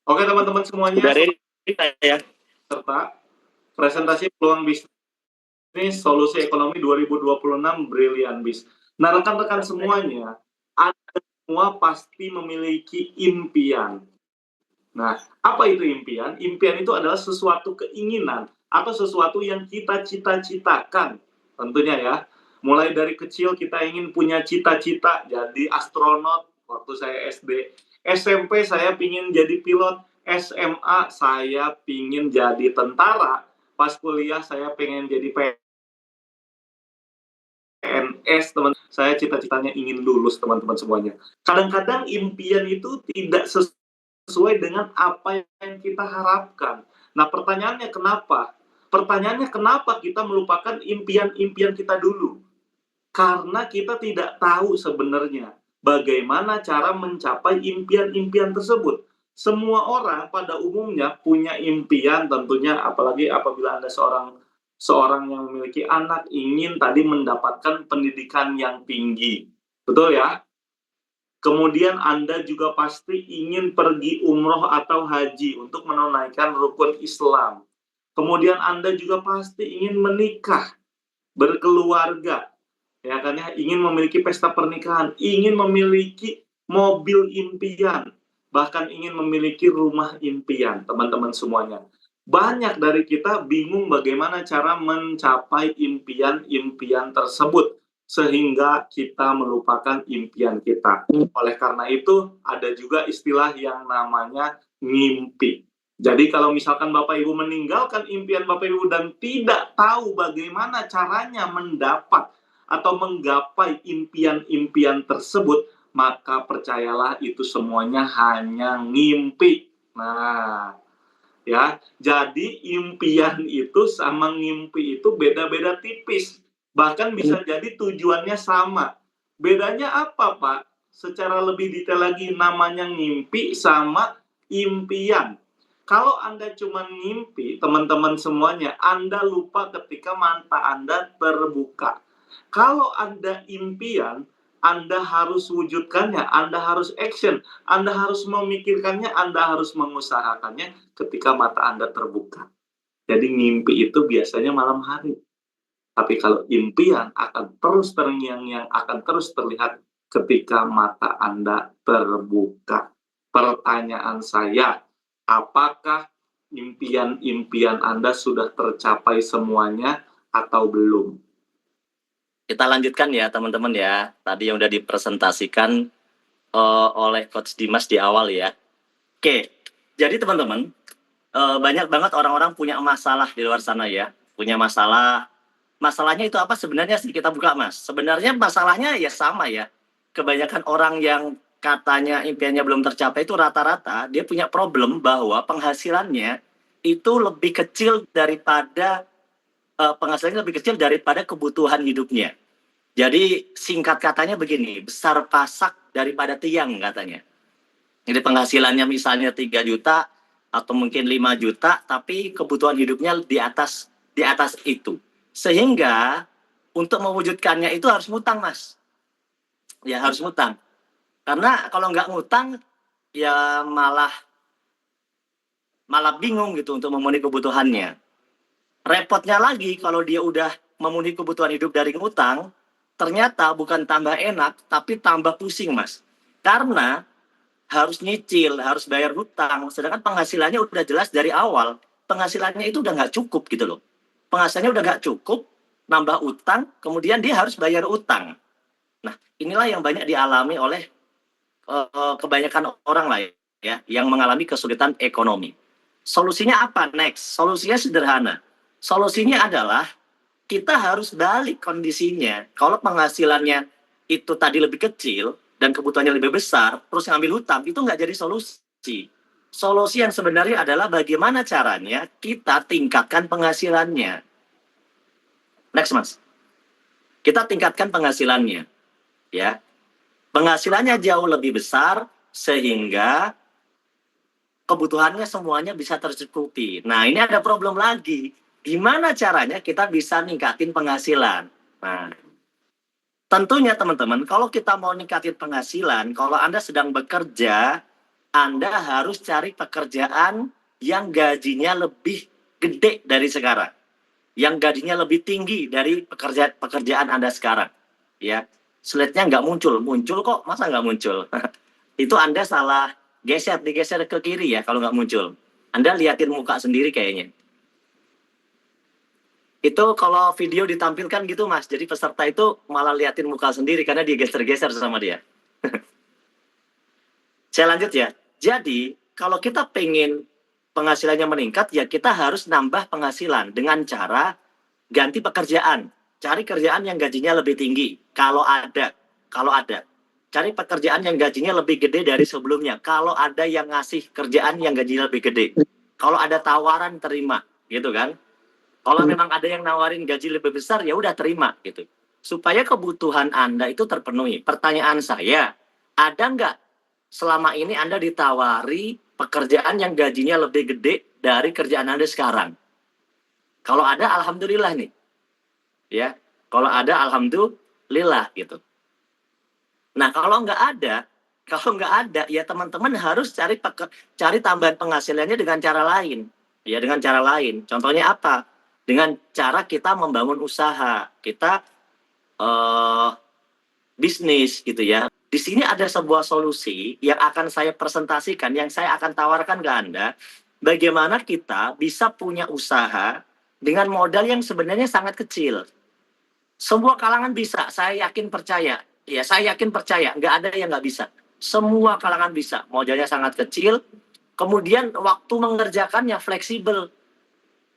Oke teman-teman semuanya, Udah ready ya? serta presentasi peluang bisnis solusi ekonomi 2026 Brilliant Biz. Nah rekan-rekan semuanya, Anda semua pasti memiliki impian. Nah, apa itu impian? Impian itu adalah sesuatu keinginan atau sesuatu yang kita cita-citakan. Tentunya ya, mulai dari kecil kita ingin punya cita-cita jadi astronot waktu saya SD. SMP saya ingin jadi pilot, SMA saya ingin jadi tentara, pas kuliah saya pengen jadi PNS, teman. Saya cita-citanya ingin lulus, teman-teman semuanya. Kadang-kadang impian itu tidak sesuai dengan apa yang kita harapkan. Nah, pertanyaannya kenapa? Pertanyaannya kenapa kita melupakan impian-impian kita dulu? Karena kita tidak tahu sebenarnya bagaimana cara mencapai impian-impian tersebut. Semua orang pada umumnya punya impian tentunya, apalagi apabila Anda seorang yang memiliki anak ingin tadi mendapatkan pendidikan yang tinggi. Betul ya? Kemudian Anda juga pasti ingin pergi umroh atau haji untuk menunaikan rukun Islam. Kemudian Anda juga pasti ingin menikah, berkeluarga, ya kan ya, ingin memiliki pesta pernikahan, ingin memiliki mobil impian, bahkan ingin memiliki rumah impian, teman-teman semuanya. Banyak dari kita bingung bagaimana cara mencapai impian-impian tersebut sehingga kita melupakan impian kita. Oleh karena itu, ada juga istilah yang namanya ngimpi. Jadi kalau misalkan Bapak Ibu meninggalkan impian Bapak Ibu dan tidak tahu bagaimana caranya mendapat atau menggapai impian-impian tersebut, maka percayalah itu semuanya hanya ngimpi. Nah, ya, jadi impian itu sama ngimpi itu beda-beda tipis. Bahkan bisa jadi tujuannya sama. Bedanya apa, Pak? Secara lebih detail lagi, namanya ngimpi sama impian. Kalau Anda cuma ngimpi, teman-teman semuanya, Anda lupa ketika mata Anda terbuka. Kalau Anda impian, Anda harus wujudkannya, Anda harus action, Anda harus memikirkannya, Anda harus mengusahakannya ketika mata Anda terbuka. Jadi ngimpi itu biasanya malam hari. Tapi kalau impian akan terus terngiang-ngiang, akan terus terlihat ketika mata Anda terbuka. Pertanyaan saya, apakah impian-impian Anda sudah tercapai semuanya atau belum? Kita lanjutkan ya teman-teman ya. Tadi yang udah dipresentasikan oleh Coach Dimas di awal ya. Oke, jadi teman-teman, banyak banget orang-orang punya masalah di luar sana ya. Punya masalah. Masalahnya itu apa sebenarnya sih, kita buka Mas. Sebenarnya masalahnya ya sama ya. Kebanyakan orang yang katanya impiannya belum tercapai itu rata-rata dia punya problem bahwa penghasilannya itu lebih kecil daripada penghasilannya lebih kecil daripada kebutuhan hidupnya. Jadi singkat katanya begini, besar pasak daripada tiang katanya. Jadi penghasilannya misalnya 3 juta atau mungkin 5 juta, tapi kebutuhan hidupnya di atas itu. Sehingga untuk mewujudkannya itu harus ngutang, Mas. Ya harus ngutang. Karena kalau nggak ngutang, ya malah bingung gitu untuk memenuhi kebutuhannya. Repotnya lagi kalau dia udah memenuhi kebutuhan hidup dari ngutang, ternyata bukan tambah enak, tapi tambah pusing, Mas. Karena harus nyicil, harus bayar hutang, sedangkan penghasilannya udah jelas dari awal, penghasilannya itu udah nggak cukup gitu loh. Penghasilannya udah nggak cukup, nambah utang, kemudian dia harus bayar utang. Nah, inilah yang banyak dialami oleh kebanyakan orang lah ya, yang mengalami kesulitan ekonomi. Solusinya apa next? Solusinya sederhana. Solusinya adalah kita harus balik kondisinya. Kalau penghasilannya itu tadi lebih kecil dan kebutuhannya lebih besar, terus ngambil hutang, itu nggak jadi solusi. Solusi yang sebenarnya adalah bagaimana caranya kita tingkatkan penghasilannya. Next, Mas. Kita tingkatkan penghasilannya. Ya. Penghasilannya jauh lebih besar sehingga kebutuhannya semuanya bisa tercukupi. Nah, ini ada problem lagi. Gimana caranya kita bisa ningkatin penghasilan? Nah, tentunya teman-teman, kalau kita mau ningkatin penghasilan, kalau Anda sedang bekerja, Anda harus cari pekerjaan yang gajinya lebih gede dari sekarang, yang gajinya lebih tinggi dari pekerjaan Anda sekarang. Ya, slide-nya nggak muncul kok, masa nggak muncul? Itu Anda salah digeser ke kiri ya kalau nggak muncul. Anda liatin muka sendiri kayaknya. Itu kalau video ditampilkan gitu Mas, jadi peserta itu malah liatin muka sendiri karena digeser-geser sama dia. Saya lanjut ya. Jadi, kalau kita pengen penghasilannya meningkat, ya kita harus nambah penghasilan dengan cara ganti pekerjaan. Cari kerjaan yang gajinya lebih tinggi, kalau ada. Kalau ada. Cari pekerjaan yang gajinya lebih gede dari sebelumnya. Kalau ada yang ngasih kerjaan yang gajinya lebih gede. Kalau ada tawaran, terima. Gitu kan. Kalau memang ada yang nawarin gaji lebih besar, ya udah terima. Gitu. Supaya kebutuhan Anda itu terpenuhi. Pertanyaan saya, ada nggak selama ini Anda ditawari pekerjaan yang gajinya lebih gede dari kerjaan Anda sekarang? Kalau ada, alhamdulillah nih. Ya, kalau ada, alhamdulillah gitu. Nah, kalau nggak ada, ya teman-teman harus cari tambahan penghasilannya dengan cara lain. Ya, dengan cara lain. Contohnya apa? Dengan cara kita membangun usaha, kita bisnis gitu ya. Di sini ada sebuah solusi yang akan saya presentasikan, yang saya akan tawarkan ke Anda, bagaimana kita bisa punya usaha dengan modal yang sebenarnya sangat kecil. Semua kalangan bisa, saya yakin percaya. Ya, saya yakin percaya, nggak ada yang nggak bisa. Semua kalangan bisa, modalnya sangat kecil, kemudian waktu mengerjakannya fleksibel.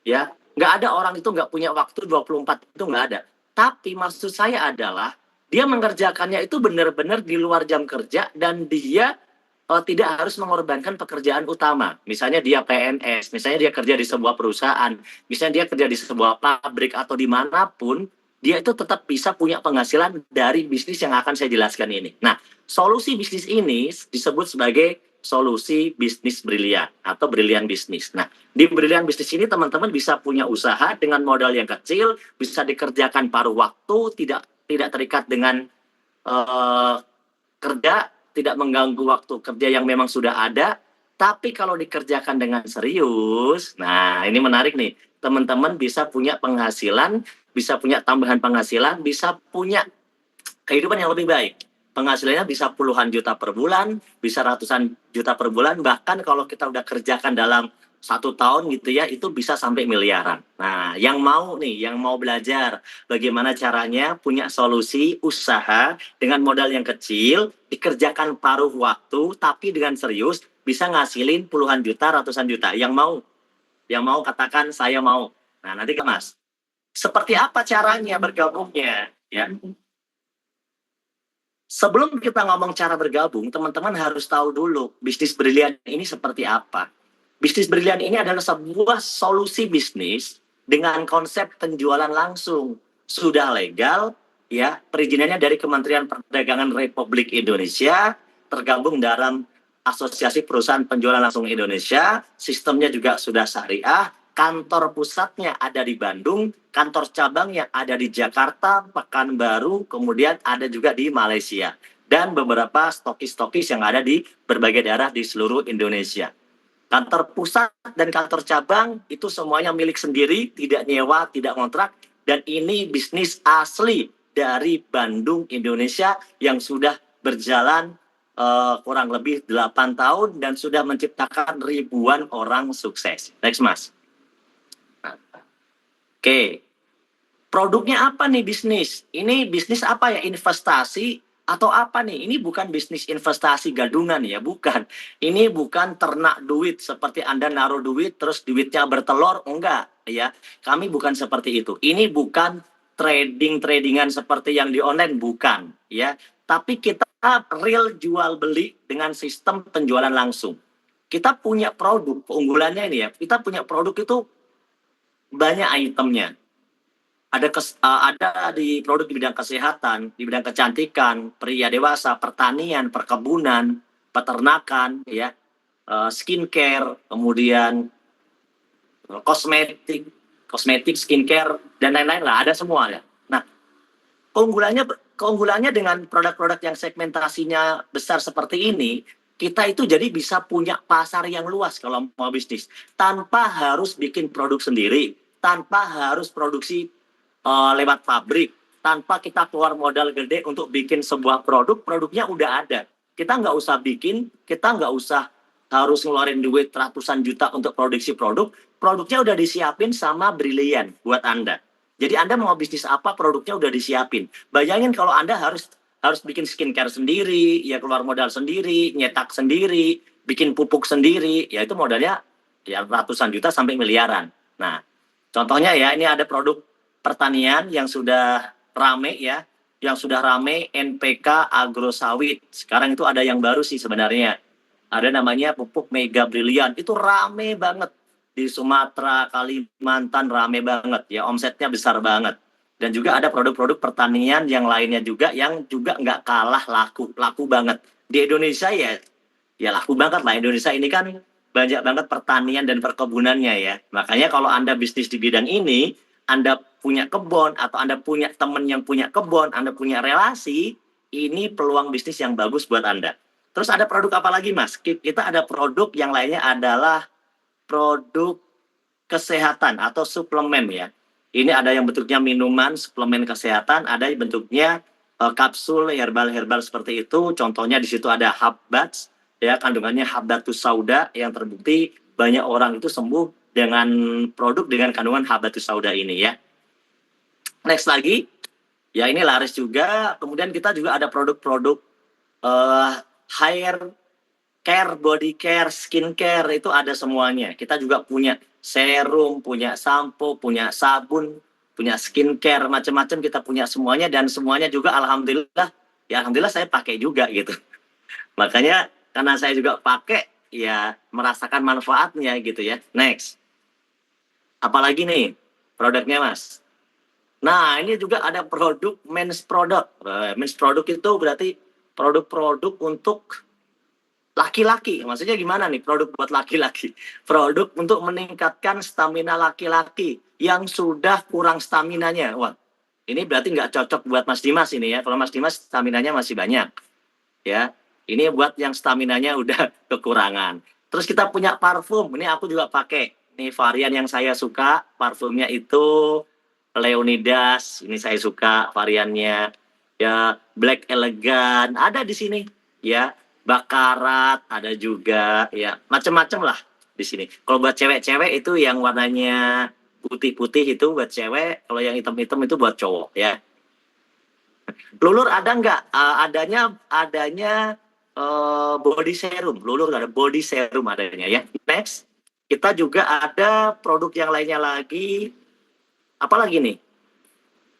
Ya, nggak ada orang itu nggak punya waktu 24 itu nggak ada. Tapi maksud saya adalah dia mengerjakannya itu benar-benar di luar jam kerja dan dia tidak harus mengorbankan pekerjaan utama. Misalnya dia PNS, misalnya dia kerja di sebuah perusahaan, misalnya dia kerja di sebuah pabrik atau dimanapun, dia itu tetap bisa punya penghasilan dari bisnis yang akan saya jelaskan ini. Nah, solusi bisnis ini disebut sebagai solusi bisnis brilian atau brilian bisnis. Nah, di brilian bisnis ini teman-teman bisa punya usaha dengan modal yang kecil, bisa dikerjakan paruh waktu, tidak terikat dengan kerja, tidak mengganggu waktu kerja yang memang sudah ada. Tapi kalau dikerjakan dengan serius, nah ini menarik nih, teman-teman bisa punya penghasilan, bisa punya tambahan penghasilan, bisa punya kehidupan yang lebih baik. Penghasilannya bisa puluhan juta per bulan, bisa ratusan juta per bulan, bahkan kalau kita udah kerjakan dalam 1 tahun gitu ya, itu bisa sampai miliaran. Nah, yang mau belajar bagaimana caranya punya solusi usaha dengan modal yang kecil, dikerjakan paruh waktu, tapi dengan serius, bisa ngasilin puluhan juta, ratusan juta. Yang mau katakan saya mau. Nah, nanti Mas, seperti apa caranya bergabungnya? Ya. Sebelum kita ngomong cara bergabung, teman-teman harus tahu dulu bisnis brilian ini seperti apa. Bisnis brilian ini adalah sebuah solusi bisnis dengan konsep penjualan langsung. Sudah legal, ya, perizinannya dari Kementerian Perdagangan Republik Indonesia, tergabung dalam Asosiasi Perusahaan Penjualan Langsung Indonesia, sistemnya juga sudah syariah, kantor pusatnya ada di Bandung, kantor cabangnya ada di Jakarta, Pekanbaru, kemudian ada juga di Malaysia. Dan beberapa stokis-stokis yang ada di berbagai daerah di seluruh Indonesia. Kantor pusat dan kantor cabang itu semuanya milik sendiri, tidak nyewa, tidak kontrak. Dan ini bisnis asli dari Bandung, Indonesia yang sudah berjalan kurang lebih 8 tahun dan sudah menciptakan ribuan orang sukses. Next, Mas. Oke, produknya apa nih bisnis? Ini bisnis apa ya? Investasi atau apa nih? Ini bukan bisnis investasi gadungan ya, bukan. Ini bukan ternak duit seperti Anda naruh duit terus duitnya bertelur, enggak ya. Kami bukan seperti itu. Ini bukan tradingan seperti yang di online, bukan ya. Tapi kita real jual beli dengan sistem penjualan langsung. Kita punya produk, keunggulannya ini ya. Kita punya produk itu banyak itemnya. Ada di produk di bidang kesehatan, di bidang kecantikan, pria dewasa, pertanian, perkebunan, peternakan, ya, skincare, kemudian kosmetik, skincare, dan lain-lain lah, ada semua ya. Nah, keunggulannya dengan produk-produk yang segmentasinya besar seperti ini, kita itu jadi bisa punya pasar yang luas kalau mau bisnis. Tanpa harus bikin produk sendiri, tanpa harus produksi lewat pabrik, tanpa kita keluar modal gede untuk bikin sebuah produk, produknya udah ada. Kita nggak usah bikin, kita nggak usah harus ngeluarin duit ratusan juta untuk produksi produk, produknya udah disiapin sama Brilian buat Anda. Jadi Anda mau bisnis apa, produknya udah disiapin. Bayangin kalau Anda harus bikin skincare sendiri, ya keluar modal sendiri, nyetak sendiri, bikin pupuk sendiri, ya itu modalnya ya ratusan juta sampai miliaran. Nah, contohnya ya ini ada produk pertanian yang sudah rame ya, yang sudah rame NPK Agro Sawit. Sekarang itu ada yang baru sih sebenarnya. Ada namanya pupuk Mega Brilian. Itu rame banget di Sumatera, Kalimantan rame banget ya, omsetnya besar banget. Dan juga ada produk-produk pertanian yang lainnya juga yang juga nggak kalah laku banget. Di Indonesia ya laku banget lah. Indonesia ini kan banyak banget pertanian dan perkebunannya ya. Makanya kalau Anda bisnis di bidang ini, Anda punya kebun atau Anda punya teman yang punya kebun, Anda punya relasi, ini peluang bisnis yang bagus buat Anda. Terus ada produk apa lagi Mas? Kita ada produk yang lainnya adalah produk kesehatan atau suplemen ya. Ini ada yang bentuknya minuman, suplemen kesehatan, ada yang bentuknya kapsul herbal-herbal seperti itu. Contohnya di situ ada Habbats, ya kandungannya Habbatus Sauda yang terbukti banyak orang itu sembuh dengan produk dengan kandungan Habbatus Sauda ini ya. Next lagi, ya ini laris juga. Kemudian kita juga ada produk-produk hair care, body care, skin care itu ada semuanya. Kita juga punya serum, punya sampo, punya sabun, punya skin care, macam-macam kita punya semuanya dan semuanya juga alhamdulillah, ya alhamdulillah saya pakai juga gitu. Makanya karena saya juga pakai, ya merasakan manfaatnya gitu ya. Next. Apalagi nih produknya Mas? Nah, ini juga ada produk men's product. Men's product itu berarti produk-produk untuk laki-laki. Maksudnya gimana nih produk buat laki-laki? Produk untuk meningkatkan stamina laki-laki yang sudah kurang staminanya. Wah, ini berarti nggak cocok buat Mas Dimas ini ya. Kalau Mas Dimas staminanya masih banyak. Ya, ini buat yang staminanya udah kekurangan. Terus kita punya parfum. Ini aku juga pakai. Ini varian yang saya suka. Parfumnya itu Leonidas. Ini saya suka variannya. Ya, Black Elegant. Ada di sini. Ya, Bakarat ada juga. Ya, macam-macam lah di sini. Kalau buat cewek-cewek itu yang warnanya putih-putih itu buat cewek. Kalau yang hitam-hitam itu buat cowok ya. Lulur ada nggak? Adanya body serum. Lulur ada body serum adanya ya. Next, kita juga ada produk yang lainnya lagi. Apa lagi nih?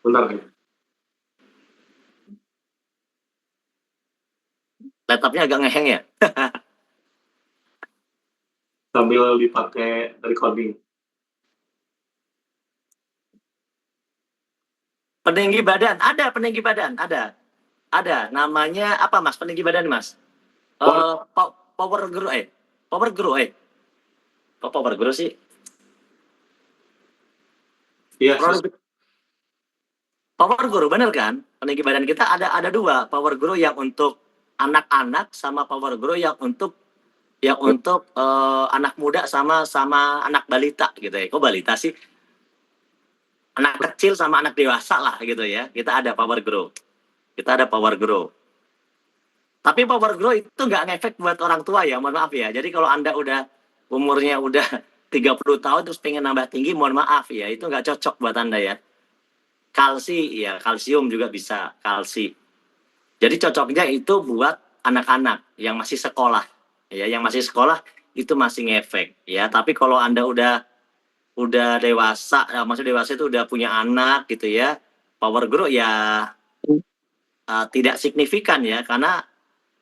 Bentar. Laptopnya agak ngeheng ya. Sambil dipakai recording. Peninggi badan, ada peninggi badan, ada. Ada, namanya apa Mas? Peninggi badan Mas? Power Grow, Power Grow, Kok Power Grow sih? Iya, Power Grow, bener kan? Peninggi badan kita ada dua, Power Grow yang untuk anak-anak sama Power Grow yang untuk anak muda sama anak balita gitu ya. Kok balita sih? Anak kecil sama anak dewasa lah gitu ya. Kita ada Power Grow. Kita ada Power Grow. Tapi Power Grow itu nggak ngefek buat orang tua ya, mohon maaf ya. Jadi kalau Anda udah umurnya udah 30 tahun terus pengen nambah tinggi, mohon maaf ya, itu nggak cocok buat Anda ya. Ya kalsium juga bisa, kalsi. Jadi cocoknya itu buat anak-anak yang masih sekolah. Ya, yang masih sekolah itu masih ngefek ya. Tapi kalau Anda udah dewasa, maksud dewasa itu udah punya anak gitu ya. Power Grow ya tidak signifikan ya karena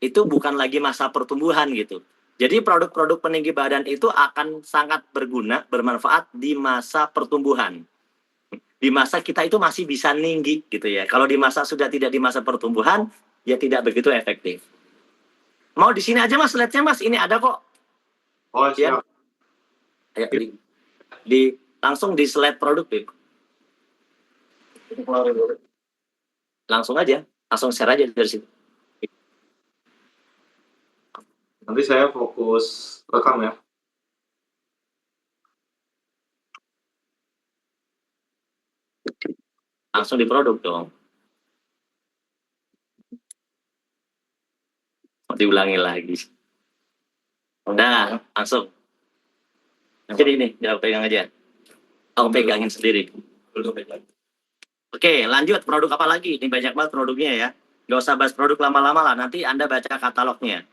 itu bukan lagi masa pertumbuhan gitu. Jadi produk-produk peninggi badan itu akan sangat berguna, bermanfaat di masa pertumbuhan. Di masa kita itu masih bisa tinggi gitu ya. Kalau di masa sudah tidak di masa pertumbuhan, ya tidak begitu efektif. Mau di sini aja Mas, slide-nya Mas, ini ada kok. Oh, ya. siap. Ayo, langsung di slide produk deh. Langsung aja, langsung share aja dari situ. Nanti saya fokus rekam ya. Langsung di produk dong. Diulangi lagi. Nah, langsung. Jadi ini, ya pegang aja. Aku pegangin sendiri. Oke, lanjut. Produk apa lagi? Ini banyak banget produknya ya. Gak usah bahas produk lama-lama lah. Nanti Anda baca katalognya.